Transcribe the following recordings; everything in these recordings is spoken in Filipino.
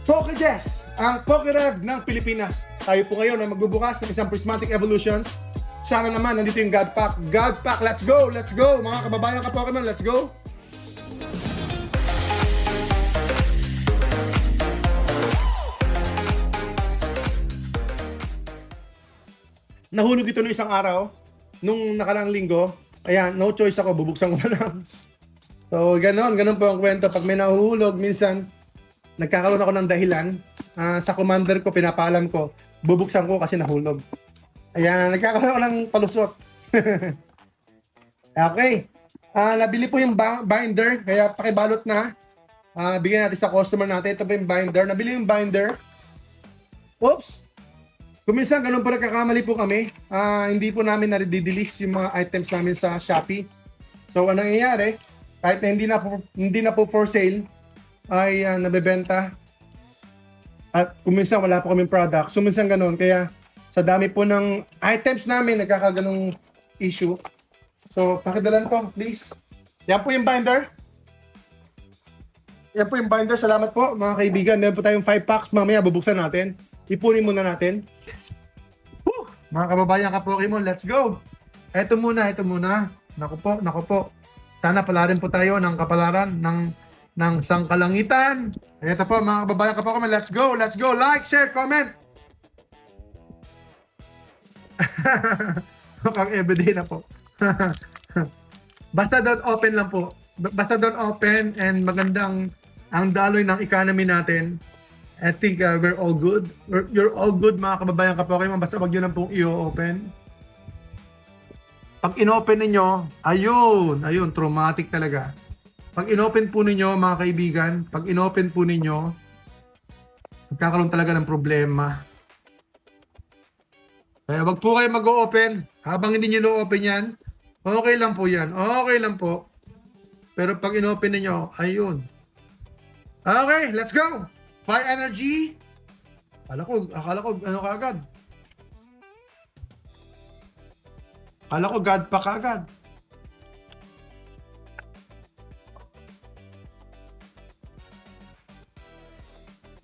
Pokéjess, ang Pokérev ng Pilipinas. Tayo po ngayon ay magbubukas ng isang Prismatic Evolutions. Sana naman nandito yung God Pack. God Pack, let's go! Let's go! Mga kababayan ka Pokemon, let's go! Nahulog ito noong isang araw, nung nakaraang linggo. Ayan, no choice ako, bubuksan ko na lang. So, ganun po ang kwento. Pag may nahuhulog, minsan, nagkakaroon ako ng dahilan. Sa commander ko, pinapaalam ko, bubuksan ko kasi nahulog. Ayan, nagkakaroon ako ng palusot. Okay. Nabili po yung binder, kaya pakibalot na. Bigyan natin sa customer natin. Ito po yung binder. Nabili yung binder. Oops! Kung minsan ganun po nagkakamali po kami, hindi po namin na-release yung mga items namin sa Shopee. So, anong nangyayari? Kahit na hindi na po for sale, ay nabebenta. At kung minsan wala po kaming product, so minsan ganun. Kaya sa dami po ng items namin, nagkakaganong issue. So, pakidalan po, please. Yan po yung binder. Yan po yung binder. Salamat po, mga kaibigan. Meron po tayong 5 packs. Mamaya bubuksan natin. Ipunin muna natin. Woo! Mga kababayan ka Pokemon, let's go! Ito muna. Naku po. Sana palarin po tayo ng kapalaran ng sangkalangitan. Ito po mga kababayan ka Pokemon, let's go! Like, share, comment! Mukhang everyday na po. Basta don't open lang po. Basta don't open and magandang ang daloy ng economy natin. I think we're all good. You're all good mga kababayan ka Pokemon. Basta wag nyo lang pong i-open. Pag in-open ninyo, ayun, traumatic talaga. Pag in-open po ninyo mga kaibigan, magkakaroon talaga ng problema. Kaya wag po kayo mag-o-open. Habang hindi nyo no-open yan, okay lang po yan. Okay lang po. Pero pag in-open ninyo, ayun. Okay, let's go! Fire energy. Akala ko ano kaagad. Akala ko God pa kaagad.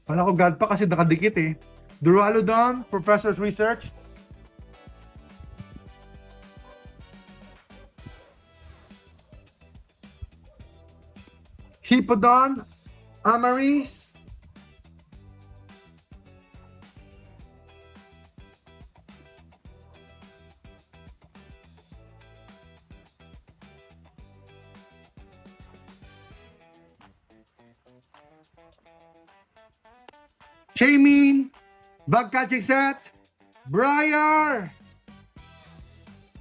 Akala ko God pa kasi nakadikit eh. Duraludon, Professor's Research. Hippodon, Amaris. Shamin, Bug Catching Set, Briar,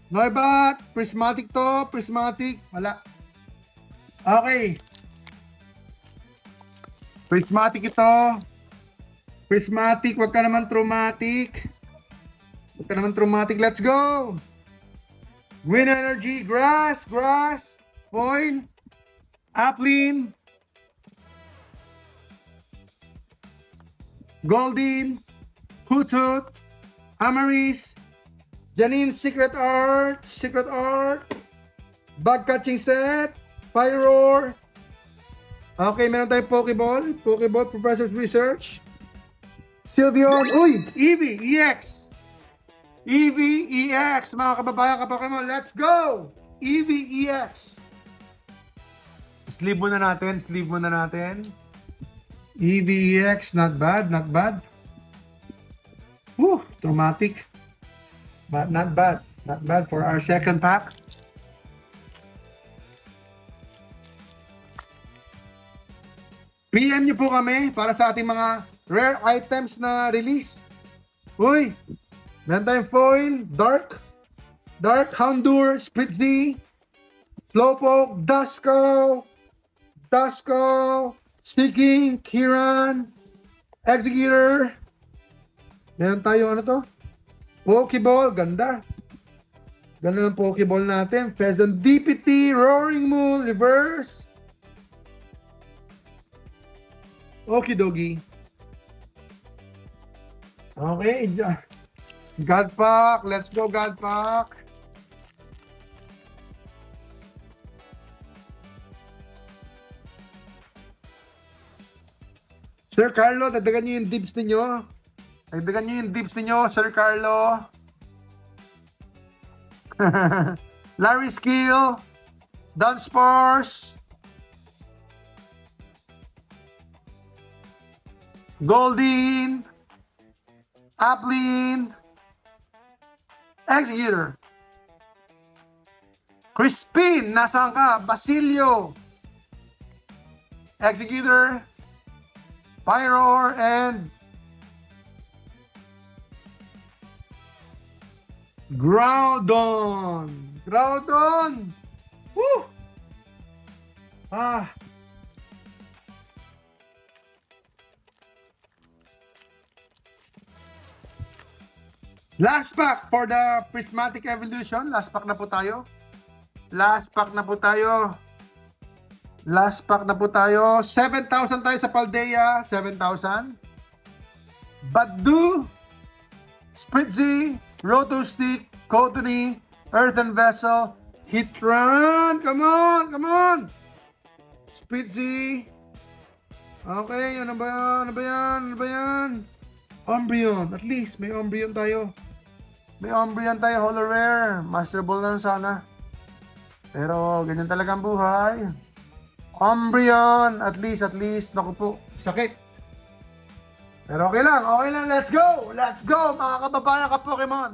Noibat, Prismatic to, Prismatic, wala. Okay. Prismatic ito. Prismatic, wag ka naman traumatic. Let's go. Green energy, grass, foil, Applin, Goldin, Hoothoot, Amaris, Janine, Secret Art, Bug Catching Set, Pyroar. Okay, meron tayong Pokeball, Professor's Research, Sylveon, Eevee, EX, mga kababayan ka Pokemon, let's go! Eevee, EX. Sleeve muna natin. Eevee, EX, not bad. Traumatic. But not bad for our second pack. PM nyo po kami para sa ating mga rare items na release. Meron tayong foil, Dark, Houndour, Spritzy, Slowpoke, Duskull, Seeking, Kiran, Executor. Meron tayo Pokeball, ganda ng Pokeball natin. Pheasant DPT, Roaring Moon, Reverse. Okidogi. Okay. God Pack. Let's go, God Pack. Sir Carlo, dagdagan nyo yung dibs ninyo. Dagdagan nyo yung dibs ninyo, Sir Carlo. Larry Skill, Don Spurs, Goldin, Aplin, Executor, Crispin, nasaan ka? Basilio, Executor, Pyroar, and Groudon. Groudon! Woo! Ah. Last pack for the Prismatic Evolution. Last pack na po tayo. Last pack na po tayo. Last pack na po tayo. 7,000 tayo sa Paldea. 7,000. Badu, Spritzy, Rotostick, Codony, Earthen Vessel, Hitran. Come on, come on. Spritzy. Okay, ano ba yan? Ano ba yan? Ano ba yan? Umbreon. At least may Umbreon tayo. May Umbreon tayo. Holo Rare. Master Ball na sana. Pero ganyan talaga ang buhay. Umbreon. At least. Naku po. Sakit. Pero okay lang. Let's go. Let's go mga kababayan ka Pokemon.